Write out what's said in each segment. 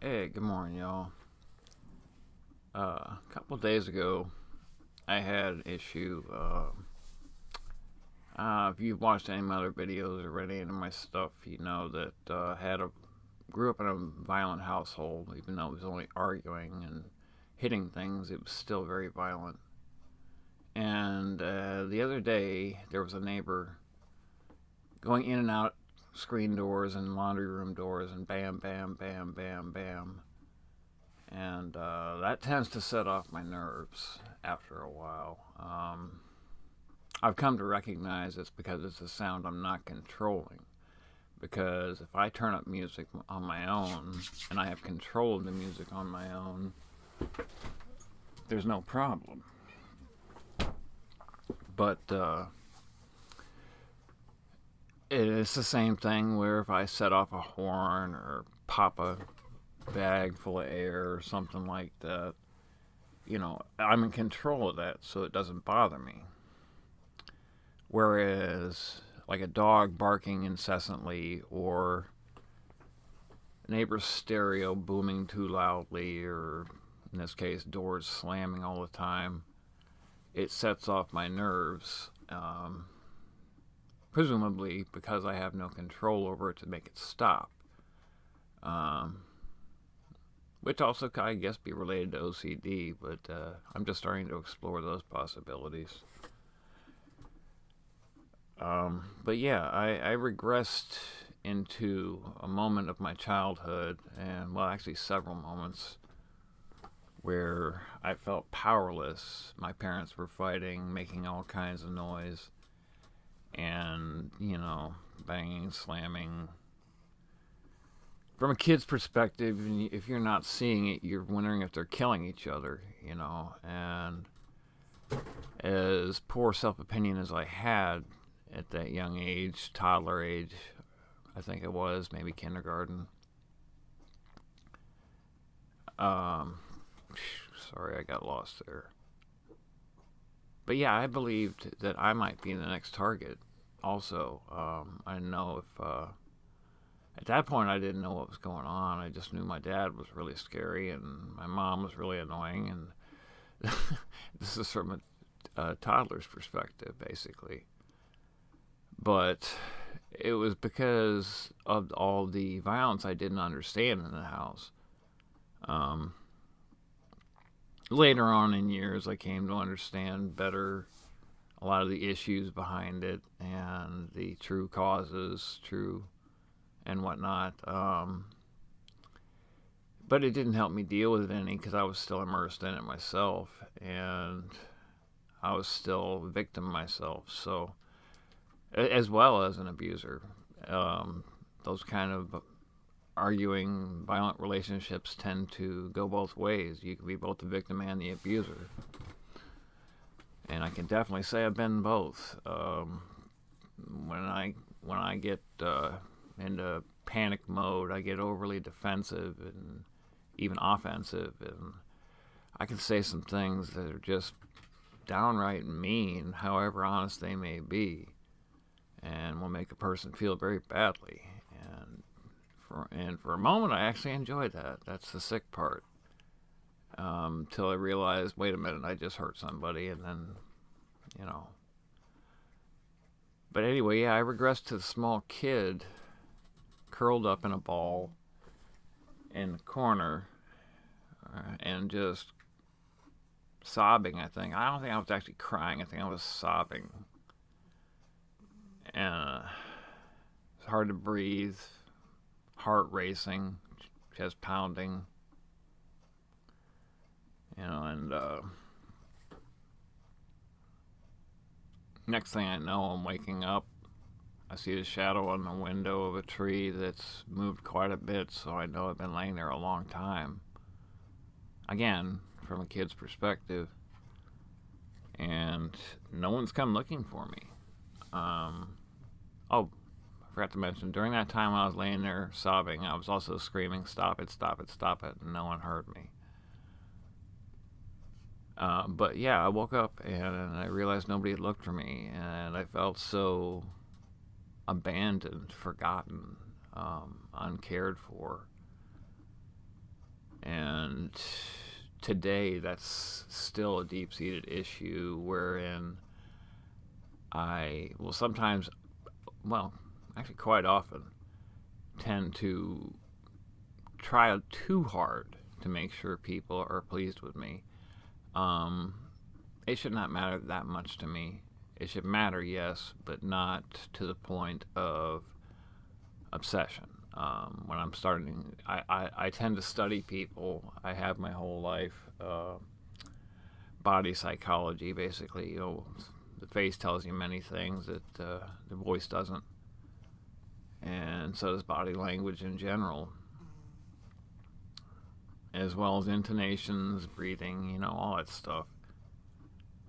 Hey, good morning, y'all. A couple days ago, I had an issue. If you've watched any of my other videos or read any of my stuff, you know that grew up in a violent household. Even though it was only arguing and hitting things, it was still very violent. And the other day, there was a neighbor going in and out screen doors and laundry room doors, and bam, bam, bam, bam, bam. And that tends to set off my nerves after a while. I've come to recognize it's because it's a sound I'm not controlling. Because if I turn up music on my own and I have control of the music on my own, there's no problem. But it's the same thing where if I set off a horn or pop a bag full of air or something like that, I'm in control of that, so it doesn't bother me. Whereas, like a dog barking incessantly, or a neighbor's stereo booming too loudly, or in this case, doors slamming all the time, it sets off my nerves. Presumably because I have no control over it to make it stop. Um, which also, I guess, be related to OCD, but I'm just starting to explore those possibilities. But yeah, I regressed into a moment of my childhood, and well, actually, several moments where I felt powerless. My parents were fighting, making all kinds of noise, and, banging, slamming. From a kid's perspective, if you're not seeing it, you're wondering if they're killing each other, and as poor self opinion as I had at that young age, toddler age, I think it was, maybe kindergarten. Um, Sorry, I got lost there. But yeah, I believed that I might be the next target. Also, I didn't know if at that point I didn't know what was going on. I just knew my dad was really scary and my mom was really annoying. And this is from a toddler's perspective, basically. But it was because of all the violence I didn't understand in the house. Um, Later on in years, I came to understand better a lot of the issues behind it and the true causes, true and whatnot. But it didn't help me deal with it any because I was still immersed in it myself, and I was still a victim myself. So, as well as an abuser, those kind of arguing, violent relationships tend to go both ways. You can be both the victim and the abuser, and I can definitely say I've been both. When I get into panic mode, I get overly defensive and even offensive, and I can say some things that are just downright mean, however honest they may be, and will make a person feel very badly. And for a moment, I actually enjoyed that. That's the sick part. Till I realized, wait a minute, I just hurt somebody, and then, you know. But anyway, yeah, I regressed to the small kid curled up in a ball in the corner and just sobbing, I think. I don't think I was actually crying. I think I was sobbing. And it's hard to breathe, heart racing, chest pounding. And next thing I know, I'm waking up. I see the shadow on the window of a tree that's moved quite a bit, so I know I've been laying there a long time. Again, from a kid's perspective. And no one's come looking for me. Oh, I forgot to mention, during that time I was laying there sobbing, I was also screaming, stop it, stop it, stop it, and no one heard me. But yeah, I woke up and I realized nobody had looked for me, and I felt so abandoned, forgotten, uncared for. And today, that's still a deep-seated issue wherein I will sometimes, well, actually quite often, tend to try too hard to make sure people are pleased with me. Um, it should not matter that much to me. It should matter, yes, but not to the point of obsession. When I'm starting, I tend to study people. I have my whole life. Body psychology, basically. The face tells you many things that the voice doesn't. And so does body language in general, as well as intonations, breathing, all that stuff.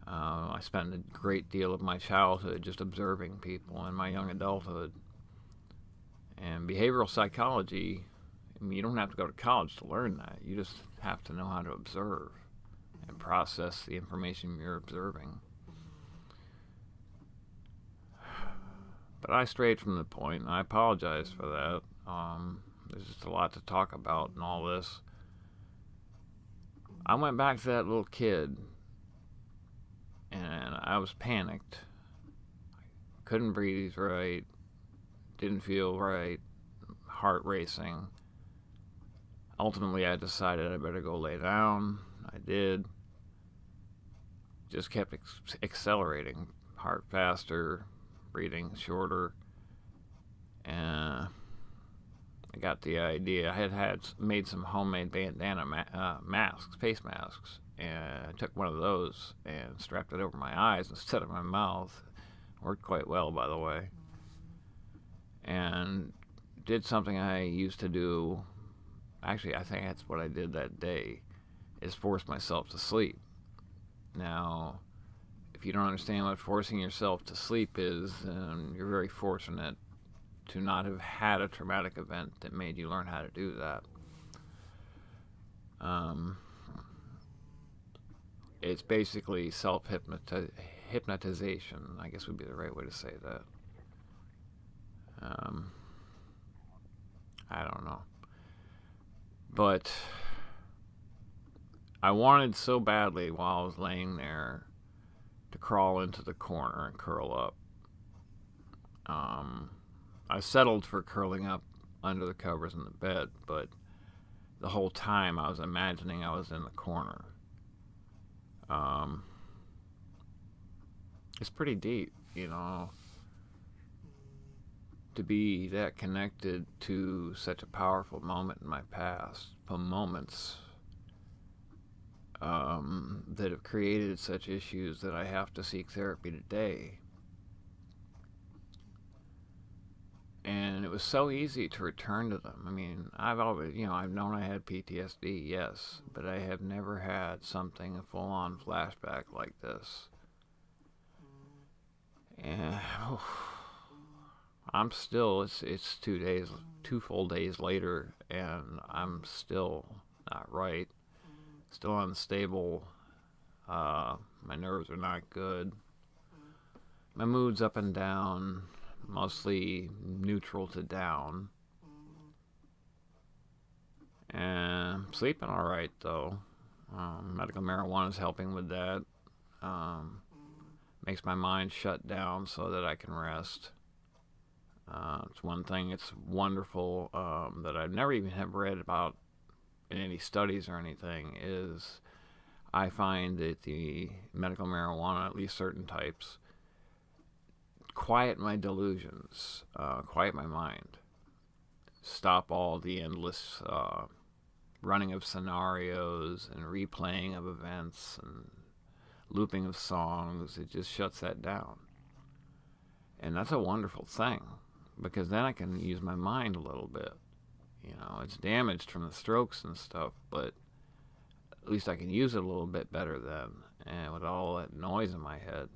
I spent a great deal of my childhood just observing people in my young adulthood. And behavioral psychology, you don't have to go to college to learn that. You just have to know how to observe and process the information you're observing. But I strayed from the point, and I apologize for that. There's just a lot to talk about in all this. I went back to that little kid, and I was panicked. Couldn't breathe right, didn't feel right, heart racing. Ultimately, I decided I better go lay down. I did. Just kept accelerating, heart faster, breathing shorter, and I got the idea. I had made some homemade bandana masks, face masks, and I took one of those and strapped it over my eyes instead of my mouth. Worked quite well, by the way. And did something I used to do. Actually, I think that's what I did that day, is force myself to sleep. Now, if you don't understand what forcing yourself to sleep is, you're very fortunate to not have had a traumatic event that made you learn how to do that. It's basically self-hypnotization, I guess would be the right way to say that. I don't know. But I wanted so badly while I was laying there to crawl into the corner and curl up. I settled for curling up under the covers in the bed, but the whole time I was imagining I was in the corner. It's pretty deep, to be that connected to such a powerful moment in my past, moments that have created such issues that I have to seek therapy today. And it was so easy to return to them. I mean, I've always, I've known I had PTSD, yes, but I have never had something, a full-on flashback like this. And I'm still, it's 2 full days later, and I'm still not right. Still unstable. My nerves are not good. My mood's up and down, mostly neutral to down. And I'm sleeping all right, though. Medical marijuana is helping with that. Makes my mind shut down so that I can rest. It's one thing. It's wonderful that I've never even have read about in any studies or anything. Is I find that the medical marijuana, at least certain types, quiet my delusions, quiet my mind, stop all the endless running of scenarios and replaying of events and looping of songs. It just shuts that down. And that's a wonderful thing, because then I can use my mind a little bit. It's damaged from the strokes and stuff, but at least I can use it a little bit better then, and with all that noise in my head.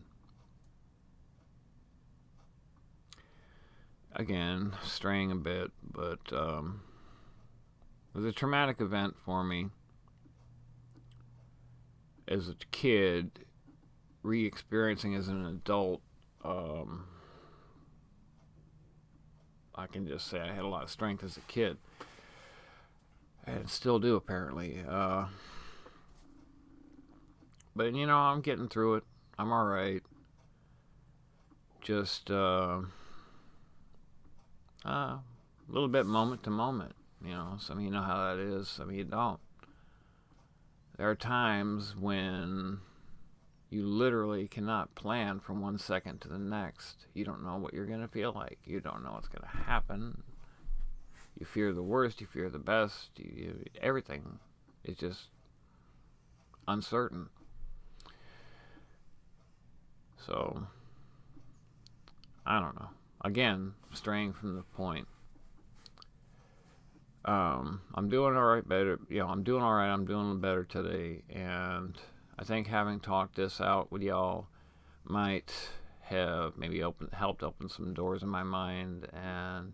Again, straying a bit, but it was a traumatic event for me. As a kid, re-experiencing as an adult, I can just say I had a lot of strength as a kid. and still do apparently. But I'm getting through it. I'm all right. Just a little bit moment to moment. Some of you know how that is. Some of you don't. There are times when you literally cannot plan from one second to the next. You don't know what you're going to feel like. You don't know what's going to happen. You fear the worst. You fear the best. Everything is just uncertain. So, I don't know. Again, straying from the point. I'm doing all right. Better. I'm doing all right. I'm doing better today, and I think having talked this out with y'all might have maybe helped open some doors in my mind and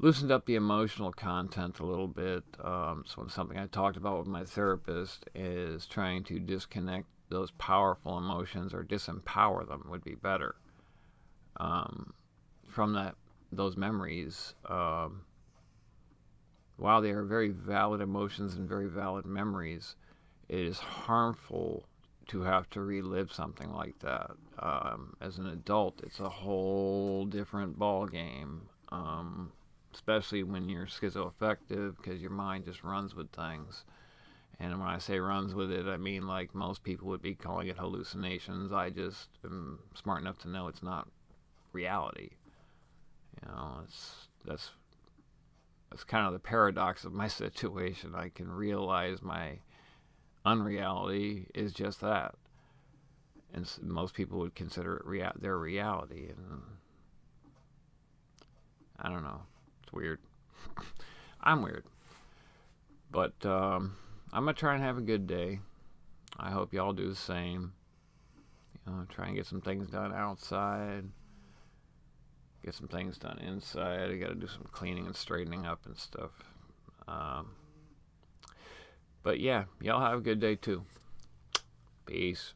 loosened up the emotional content a little bit. So something I talked about with my therapist is trying to disconnect those powerful emotions, or disempower them would be better, from those memories. While they are very valid emotions and very valid memories, it is harmful to have to relive something like that. As an adult, it's a whole different ball game, especially when you're schizoaffective, because your mind just runs with things. And when I say runs with it, I mean like most people would be calling it hallucinations. I just am smart enough to know it's not reality. That's kind of the paradox of my situation. I can realize my unreality is just that, and most people would consider it their reality. And I don't know. It's weird. I'm weird, but I'm gonna try and have a good day. I hope y'all do the same. Try and get some things done outside. Get some things done inside. I gotta do some cleaning and straightening up and stuff. But yeah, y'all have a good day too. Peace.